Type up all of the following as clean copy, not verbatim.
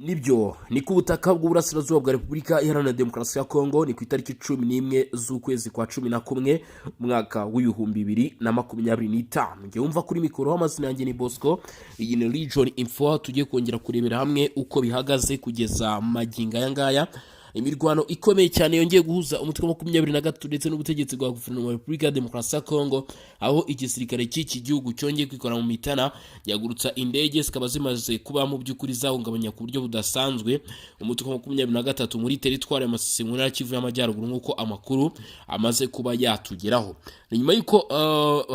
Nibyo ni ku butaka bw'uburasirazuba bwa Repubulika Iharanira Demokarasi ya Kongo, ni ku itariki 11 z'ukwezi kwa 11 mwaka w'ibihumbi 2025. Ngiye umva kuri mikoro amazina yanjye ni Bosco. Iyi ni Region Info, tugiye kongera kurebera hamwe uko bihagaze kugeza maginga aya ngaya. Imirwano ikomeye cyane yongeye guhuza umutwe wa 23 ndetse n'ubutegetsi bwa guverinoma ya Repubulika ya Demokarasi ya Kongo, aho igisirikare cy'iki gihugu cyongeye kwikora mu mitana yagurutsa indege zikaba zimaze kuba mu by'ukuri zahungabanya ku buryo budasanzwe umutwe wa 23 muri teritwari ya Masisi mu ntara Kivu y'Amajyaruguru, nk'uko amakuru amaze kuba yatugeraho. Nyuma y'uko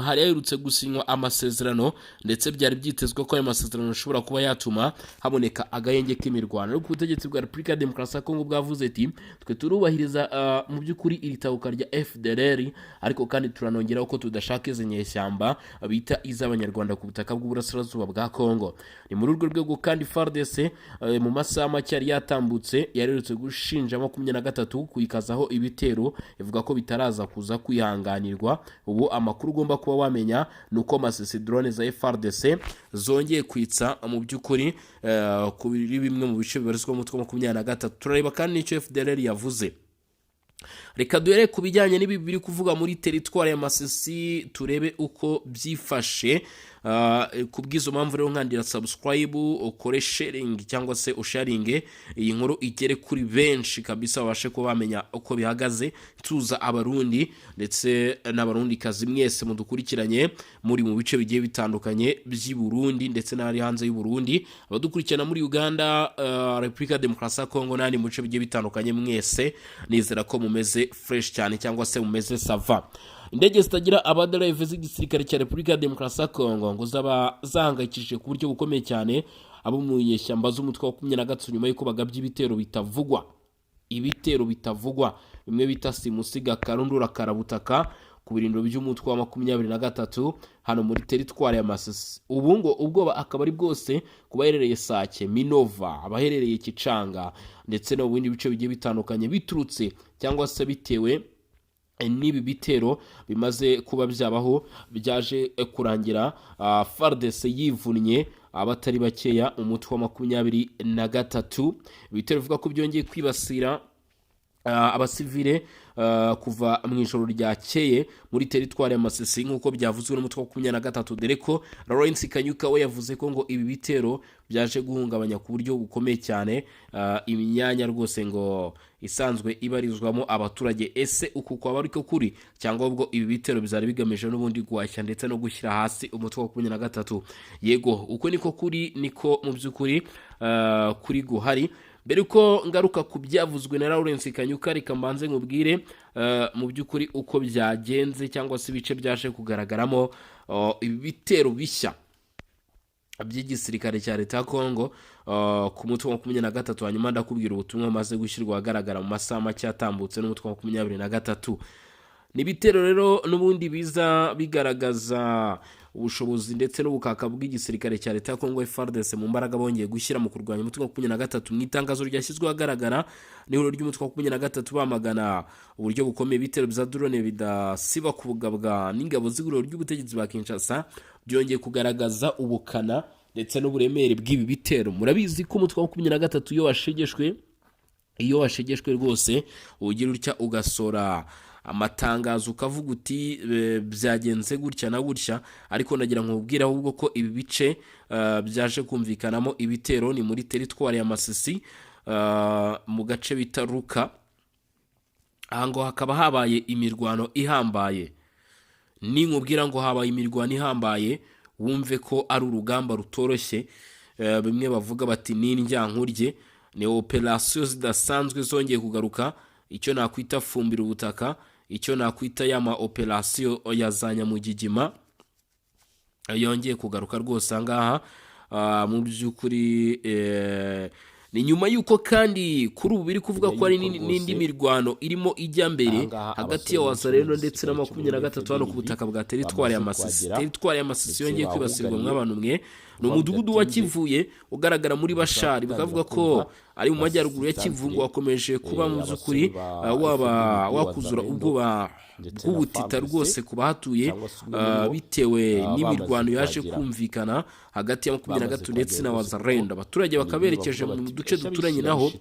hari yayirutse gusinywa amasezerano, ndetse byari byitezwe ko ayo masezerano ashobora kuba yatuma haboneka agahenge k'imirwano, ariko ubutegetsi bwa Repubulika ya Demokarasi ya Kongo bwavuze ati twe turubahiriza mu by'ukuri iri tabuka rya FDLR, ariko kandi turanongeraho ko tudashaka izi nyeshyamba bita iz'abanyarwanda ku butaka bw'uburasirazuba bwa Kongo. Ni muri urwo rwego kandi FARDC mu masaha make yari yatambutse yarerutse gushinja 23 kuyikazaho ibitero, ivuga ko bitaraza kuza kwihanganirwa. Ubu amakuru ugomba kuba wamenya nuko Masisi drone za FARDC zongeye kwitsa mu by'ukuri kuri bimwe mu bice bibarizwa mu mutwe wa 23. Turareba kandi nicyo FDLR yavuze. Reka duhere ku bijyanye n'ibi biri kuvuga muri teritwari ya Masisi, turebe uko byifashe. Kubwizo mpamvu rero nkandira subscribe, ukore sharing cyangwa se usharinge iyi nkuru igere kuri benshi kabisa, babashe ko bamenya uko bihagaze. Tuza abarundi ndetse n'abarundi kazi mwese mudukurikiranye muri mu bice bigiye bitandukanye by'i Burundi ndetse n'ari hanze y'u Burundi, abadukurikirana muri Uganda, Repubulika ya Demokarasi ya Kongo n'andi mu bice bigiye bitandukanye, mwese nizera ko mumeze fresh cyane cyangwa se mumeze sava. Indege zitagira abadrive z'igisirikare cya Repubulika ya Demokarasi ya Kongo ngo zaba zahangayikishije ku buryo bukomeye cyane abo mu nyeshyamba z'umutwe wa 23 nyuma y'uko bagabye ibitero bitavugwa bimwe bita simusiga karundura karabutaka ku birindiro by'umutwe wa 23 hano muri teritwari ya Masisi. Ubu ngo ubwoba akaba ari bwose kubaherereye Sake, Minova, abaherereye Kicanga ndetse no bindi bice bigiye bitandukanye, biturutse cyangwa se bitewe n'ibi bitero bimaze kuba byabaho byaje kurangira FARDC yivunnye abatari bakeya umutwe wa 23. Ibitero bivuga ko byongeye kwibasira abasivile kuva mu ijoro ryakeye muri teritwari ya Masisi, nk'uko byavuzwe n'umutwe wa 23. dore ko Lawrence Kanyuka we yavuze ko ngo ibi bitero byaje guhungabanya ku buryo bukomeye cyane imyanya rwose ngo isanzwe ibarizwamo abaturage. Ese uku kwaba ariko kuri, cyangwa ubwo ibi bitero bizari bigamije n'ubundi guhashya ndetse no gushyira hasi umutwe wa 23? Yego, uko niko kuri, niko mu by'ukuri kuri guhari. Mbere uko ngaruka ku byavuzwe na Lawrence Kanyuka, reka mbanze nkubwire mu by'ukuri uko byagenze cyangwa se ibice byaje kugaragaramo ibi bitero bishya by'igisirikare cya leta ya Kongo ku mutwe wa 23. hanyuma ndakubwira ubutumwa maze gushyirwa ahagaragara mu masaha make yatambutse n'umutwe wa 23. Ni bitero rero n'ubundi biza bigaragaza ubushobozi ndetse n'ubukaka bw'igisirikare cya leta ya Kongo FARDC mu mbaraga bongeye gushyira mu kurwanya umutwe wa 23. Mu itangazo ryashyizwe ahagaragara n'ihuriro ry'umutwe wa 23 bamagana uburyo bukomeye bitero bya drone bidasiba kubugabwa n'ingabo z'ihuriro ry'ubutegetsi bwa Kinshasa byongeye kugaragaza ubukana ndetse n'uburemere bw'ibi bitero. Murabizi ko umutwe wa 23 iyo washegeshwe rwose ugira utya ugasora amatangazo ukavuga uti byagenze gutya na gutya, ariko nagira ngo ubwire ahubwo ko ibi bice byaje kumvikanamo ibitero ni muri teritwari ya Masisi mu gace bita Ruka. Ahango hakaba habaye imirwano ihambaye. Ni nkubwira ngo habaye imirwano ihambaye, wumve ko ari urugamba rutoroshye. Bimwe bavuga bati ni indyankurye, ni operation zidasanzwe zongeye kugaruka, icyo nakwita fumbira ubutaka, icyo nakwita yama operation yazanya mu gigima yongeye kugaruka rwose angaha. Mu by'ukuri ni nyuma yuko kandi kuri ubu biri kuvuga ko ari n'indi mirwano irimo ijya mbere hagati ya Wazalendo ndetse na 23 hano ku butaka bwa teritwari ya Masisi. Teritwari ya Masisi yongeye kwibasirwa mw'abantu mwe ni umudugudu wa Kivuye ugaragara muri Bashari, bakavuga ko ari mu majyaruguru ya Kivu, ngo wakomeje kuba mu by'ukuri wakuzura ubwoba bw'ubutita rwose ku bahatuye bitewe n'imirwano yaje kumvikana hagati ya 23 ndetse na Wazalendo. Abaturage bakaberekeje mu duce duturanye naho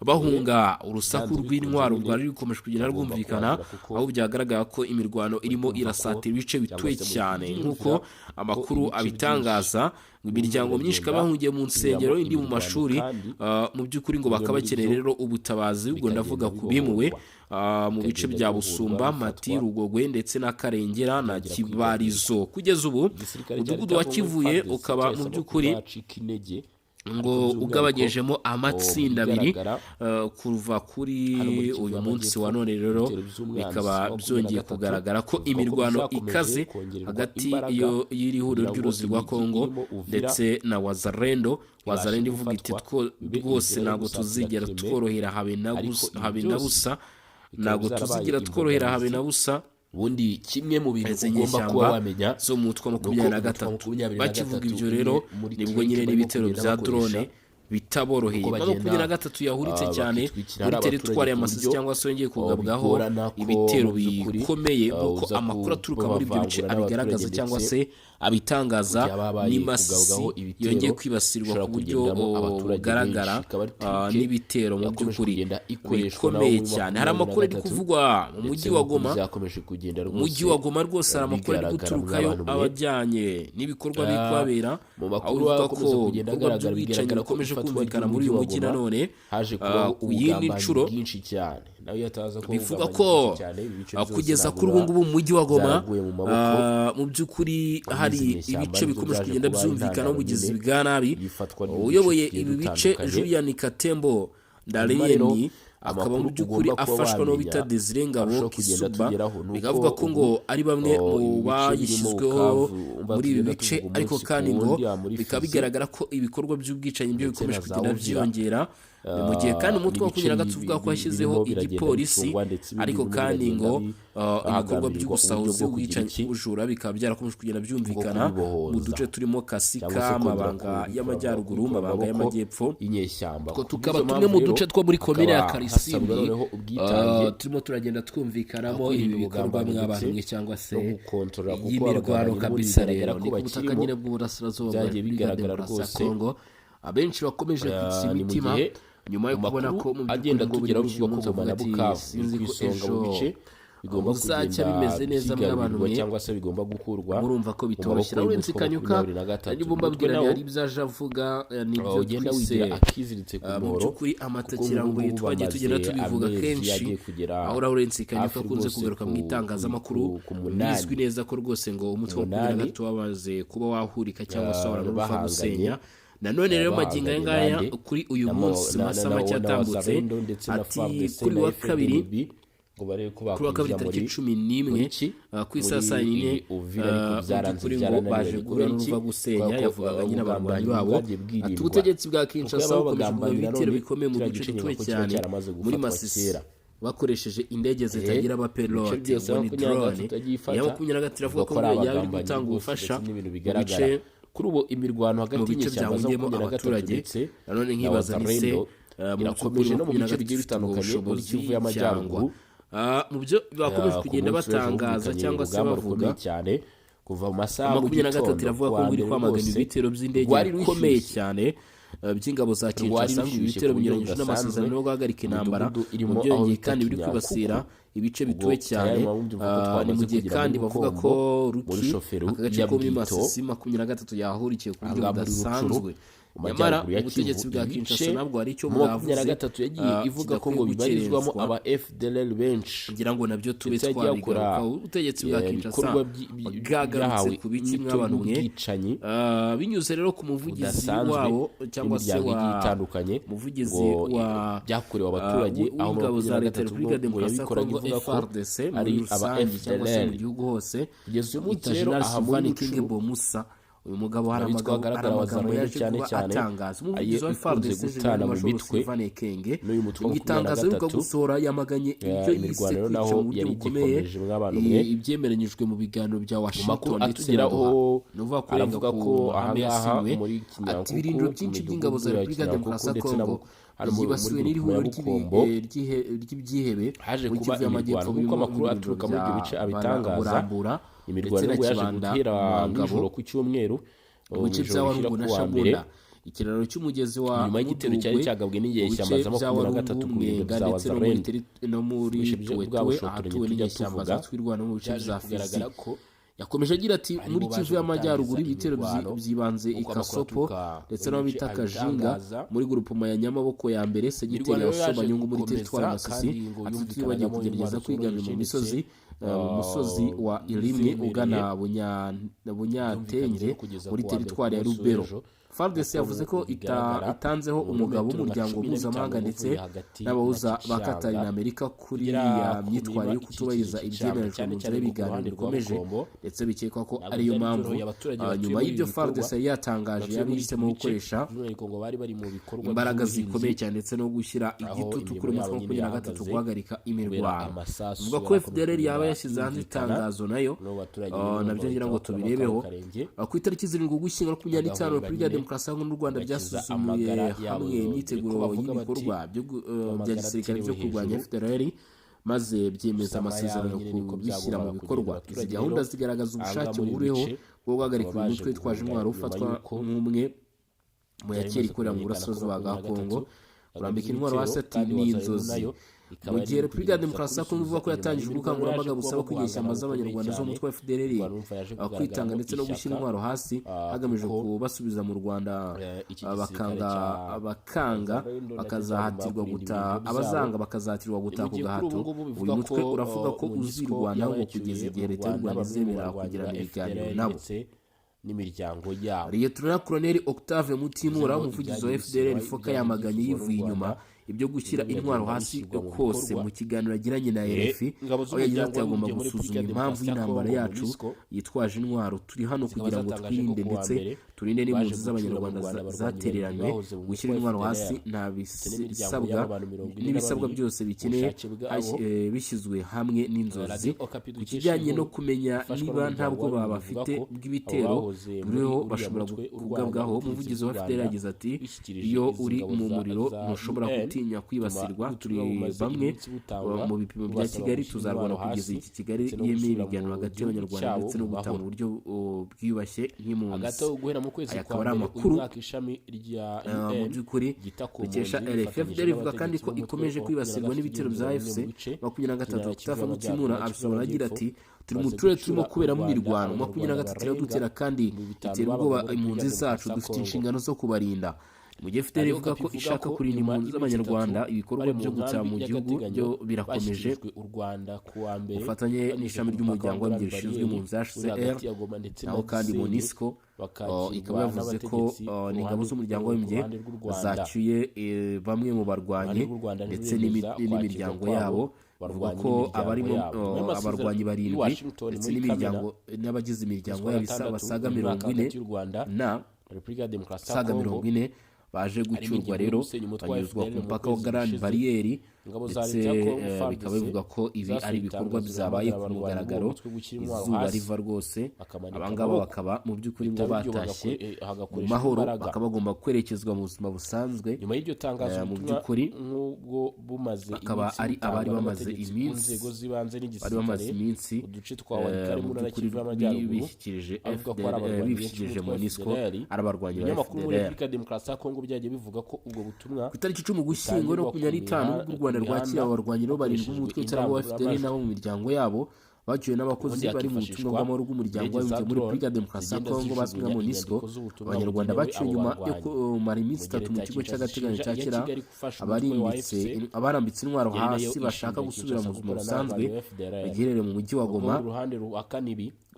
bahunga urusaku rw'intwaro rwari rukomeje kugenda rwumvikana, aho byagaragara ko imirwano irimo irasatira ibice bituwe cyane nk'uko amakuru abitangaza. Imiryango myinshi ikaba yahungiye mu nsengero, indi mu mashuri, mu by'ukuri ngo bakaba bakeneye rero ubutabazi. Ubwo ndavuga ku bimuwe mu bice bya Busumba, Mati, Rugogwe ndetse na Karengera na Kibarizo. Kugeza ubu umudugudu wa Kivuye ukaba mu by'ukuri ngo ugabanyijemo amatsinda abiri kuva kuri uyu munsi wa none. Rero bikaba byongeye kugaragara ko imirwano ikaze hagati y'iri huriro ry'uruzi rwa Kongo ndetse na Wazalendo ivuga iti rwose ntabwo tuzigera tworohera habe na busa, ntabwo tuzigera tworohera habe na busa. Ubundi kimwe mu bintu ugomba kuba wamenya zo mu mutwe 23 bakivuga ibyo rero nibwo nyine n'ibitero bya drone bitaboroheye. 23 yahuritse cyane muri teritwari y'Amasisi cyangwa se yongeye kugabwaho ibitero bikomeye, uko amakuru aturuka muri ibyo bice abigaragaza cyangwa se abitangaza. ni Masisi yongeye kwibasirwa ku buryo bugaragara n'ibitero mu by'ukuri bikomeye cyane. Hari amakuru ari kuvugwa mu mujyi wa Goma, umujyi wa Goma rwose hari amakuru ari guturukayo abajyanye n'ibikorwa biri kuhabera, aho uvuga ko ibikorwa by'ubwicanyi bikomeje kumvikana muri uyu mujyi. Nanone uyindi nshuro bivuga ko kugeza kuri ubu ngubu mu mujyi wa Goma mu by'ukuri hari ibice bikomeje kugenda byumvikana ubugizi bwa nabi. Uyoboye ibi bice Julian Katembo Ndareyeni akaba mu by'ukuri afashwa no bita Desire Ngabo Kisuba, bikavuga ko ngo ari bamwe mu bayishyizweho muri ibi bice, ariko kandi ngo bikaba bigaragara ko ibikorwa by'ubwicanyi byo bikomeje kugenda byiyongera mu gihe kandi umutwe wa 23 uvuga ko yashyizeho igipolisi, ariko kandi ngo ibikorwa by'ubusahuzi bw'ubwicanyi ubujura bikaba byarakomeje kugenda byumvikana mu duce turimo Kasika, Mabanga y'Amajyaruguru, Mabanga y'Amajyepfo, ko tukaba tumwe mu duce two muri komine ya Karisimbi turimo turagenda twumvikanamo ibi bikorwa mw'abantu mwe cyangwa se y'imirwano kabisa. Rero ni ku butaka nyine bw'uburasirazuba byagiye bigaragara rwose Kongo abenshi bakomeje kwitsa imitima nyuma yo kubona ko mu agenda tugera ku Goma na Bukavu ku isonga mu bice bigomba kugenda bimeze neza mw'abantu mwe cyangwa se bigomba gukurwa. Murumva ko bitoroshye uretse Kanyuka niba mbabwira yari byaje avuga nibyo ugenda wizera akiziritse ku muhoro kuri amatakira ngo twagiye tugenda tubivuga kenshi, aho uretse Kanyuka kunze kugaruka mu itangazamakuru. Bizwi neza ko rwose ngo umutwe wa 23 wabaze kuba wahurika cyangwa se waranuva gusenya. Nanone rero magingo ngaya kuri uyu munsi masama cyatambutse ati kuri wa kabiri tariki 11 ku isasa nyine kuri ngo baje kuruva gusenya. Yavugaga nyine abarwanyi babo ati ubutegetsi bwa Kinshasa bukomeje ibitero bikomeye mu gice gitoya cyane muri Masisi bakoresheje indege zitagira abapilote ni drone. Ya 23 iravuga ko yari gutanga ubufasha mu bice kuri ubu imirwano hagati y'inyeshyamba abaturage. Nanone nkibaza nise irakomeje no mu bice bigiye bitandukanye muri Kivu y'Amajyaruguru, mu byo bakomeje kugenda batangaza cyangwa se bavuga cyane kuva mu masaha 23 iravuga ko ngiri kwamagana ibitero by'indege bikomeye cyane by'ingabo za Kinshasa, ibitero binyuranyije n'amasezerano yo guhagarika intambara mu byongeye kandi biri kwibasira ibice bituwe cyane. Ni mu gihe kandi bavuga ko Ruki agace ko muri Masisi 23 yahurikiye ku buryo budasanzwe. Nyamara ubutegetsi bwa Kinshasa nabwo hari icyo bwavuze 23 yagiye ivuga ko ngo bibarizwamo aba FDLR benshi, kugira ngo nabyo tube twabigaruka. Ubutegetsi bwa Kinshasa bwagarutse ku biki mw'abantu mwe binyuze rero ku muvugizi wabo cyangwa se itandukanye muvugizi wa byakorewe abaturage aho ingabo za leta Repubulika Demokarasi ya Kongo FARDC ari aba FDLR mu gihugu hose. kugeza uyu munsi rero aha muri Kinge Bomusa uyu mugabo hari amagambo yaje kuba atangaza umuvugizi wa FARDC General Major Sylvain Ekenge mu gitangazo yuko gusohora yamaganye ibyo yise kwica mu buryo bukomeye ibyemeranyijwe mu biganiro bya Washington ndetse n'uvuga kurenga ku ahangaha muri Kinyankoko ati ibirindiro byinshi by'ingabo za Repubulika ya Demokarasi ya Kongo ryibasiwe n'ihuriro ry'ibyihebe haje kuba imirwano nk'uko amakuru aturuka muri ibyo bice abitangaza imirwano ngo yaje guhera nijoro ku cyumweru mu bice bya Warungu na Shabunda ikiraro cy'umugezi wa nyuma y'igitero cyari cyagabwe n'inyeshyamba za 23 ku birindiro bya Wazalendo no muri Bwetwe ahatuwe n'inyeshyamba zatwirwana mu bice bya Fizi yakomeje agira ati muri Kivu y'Amajyaruguru ibitero byibanze ikasopo ndetse n'aho bita Kajinga muri grupoma ya Nyamaboko ya mbere segiteri ya Sobanyungu muri teritwari Masisi ati twibagiye kugerageza kwigarurira mu misozi umusozi wa Irimwe ugana Bunyatenge muri teritwari ya Rubero. FARDC yavuze ko itanzeho umugabo w'umuryango mpuzamahanga ndetse n'abahuza ba Qatar na Amerika kuri ya myitwarire yo kutubahiriza ibyemeranyijwe mu nzira y'ibiganiro bikomeje ndetse bikekwa ko ariyo mpamvu nyuma y'ibyo FARDC yatangaje yabihisemo gukoresha imbaraga zikomeye cyane ndetse no gushyira igitutu kuri umutwe wa 23 guhagarika imirwano. Vuga ko FDLR yaba yashyize hanze itangazo nayo nabyo ngira ngo tubirebeho ku itariki 7 Ugushyingo 2025 Repubulika Demokarasi y'u Rwanda byasuzumiye hamwe imyiteguro y'ibikorwa bya gisirikare byo kurwanya FDLR maze byemeza amasezerano yo kubishyira mu bikorwa. Izi gahunda zigaragaza ubushake buriho bwo guhagarika uyu mutwe witwaje intwaro ufatwa nk'umwe mu yakera ikorera mu burasirazuba bwa Kongo kurambika intwaro hasi ati n'inzozi. Mu gihe Repubulika ya Demokarasi ya Kongo ivuga ko yatangije ubukangurambaga busaba ko inyeshyamba z'abanyarwanda zo mu mutwe wa FDLR kwitanga ndetse no gushyira intwaro hasi hagamijwe kubasubiza mu Rwanda bakanga bakazahatirwa gutaha abazanga bakazahatirwa gutaha ku gahato. Uyu mutwe uravuga ko uzirwanaho ngo kugeza igihe leta y'u Rwanda izemera kugirana ibiganiro nabo n'imiryango yabo. Lieutenant Colonel Octave Mutimura umuvugizi wa FDLR Foka yamaganye yivuye inyuma ibyo gushyira intwaro hasi kose mu kiganiro yagiranye na RFI aho yagize ati agomba gusuzuma impamvu y'intambara yacu yitwaje intwaro turi hano kugira ngo twirinde ndetse turinde n'impunzi z'abanyarwanda zatereranywe gushyira intwaro hasi nta n'ibisabwa byose bikeneye bishyizwe hamwe n'inzozi. Ku kijyanye no kumenya niba nta bwoba bafite bw'ibitero buriho bashobora kugabwaho umuvugizi wa FDLR yagize ati iyo uri mu muriro ntushobora gutinya kwibasirwa turi bamwe mu bipimo bya Kigali tuzarwana kugeza iki Kigali yemeye ibiganiro hagati y'abanyarwanda ndetse no gutanga uburyo bwiyubashye nk'impunzi. Akaba ari amakuru mu by'ukuri bikesha RFI. FDLR ivuga kandi ko ikomeje kwibasirwa n'ibitero bya FC 23 Octave Mutimura abisobanura agira ati turi mu turere turimo kuberamo imirwano 23 iradutera kandi itera ubwoba impunzi zacu dufite inshingano zo kubarinda. Mu gihe FDLR ivuga ko ishaka kurinda impunzi z'abanyarwanda ibikorwa byo gutaha mu gihugu byo birakomeje ufatanye n'ishami ry'umuryango w'abibumbye rishinzwe impunzi HCR naho kandi MONUSCO ikaba yavuze ko n'ingabo z'umuryango w'abibumbye zacyuye bamwe mu barwanyi ndetse n'imiryango yabo. Bavuga ko abarimo abarwanyi barindwi ndetse n'imiryango n'abagize imiryango yabo basaga 40 na Repubulika ya Demokarasi ya Kongo baje gucyurwa rero banyuzwa ku mupaka wa Grand Barriere ndetse bikaba bivuga ko ibi ari ibikorwa byabaye ku mugaragaro izuba riva rwose abangaba bakaba mu by'ukuri ngo batashye mu mahoro bakaba bagomba kwerekezwa mu buzima busanzwe. Nyuma y'iryo tangazo mu by'ukuri nk'ubwo bumaze akaba ari abari bamaze iminsi uduce twa Walikale mu ntara Kivu y'Amajyaruguru bishyikirije FDLR MONUSCO arabarwanya ba FDLR. Byagiye bivuga ko ubwo butumwa ku itariki 10 Ugushyingo 2025 u Rwanda rwakira abarwanyi barindwi umutwe cyangwa FDLR nabo mu miryango yabo bacyuye n'abakozi bari mu butumwa bw'amahoro bw'umuryango w'abibumbye muri Repubulika ya Demokarasi ya Kongo bazwi nka MONUSCO. Abanyarwanda bacyuye nyuma yo kumara iminsi 3 mu kigo cy'agateganyo cya Kira abarambitse intwaro hasi bashaka gusubira mu buzima busanzwe giherereye mu mujyi wa Goma.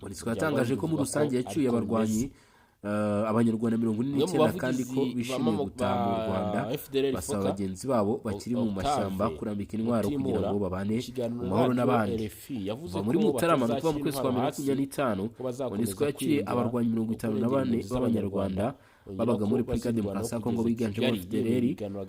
MONUSCO yatangaje ko muri rusange yacyuye abarwanyi abanyarwanda 49 kandi ko bishimiye gutaha mu Rwanda basaba bagenzi babo bakiri mu mashyamba kurambika intwaro kugira ngo babane mu mahoro n'abandi. Muri Mutarama no kuva mu kwezi kwa 2025 MONUSCO yakiriye abarwanyi 54 b'abanyarwanda babaga muri Repubulika Demokarasi ya Kongo biganjemo FDLR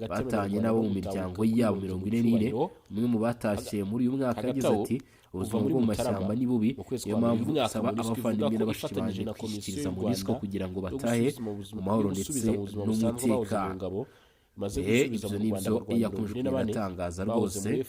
batanye nabo mu miryango yabo 44. Umwe mu batashye muri uyu mwaka yagize ati ubuzima bwo mu mashyamba ni bubi, niyo mpamvu saba abavandimwe n'abashiki banje kwishyikiriza MONUSCO kugira ngo batahe mu mahoro ndetse n'umutekano. Ibyo nibyo yakomeje kubitangaza rwose.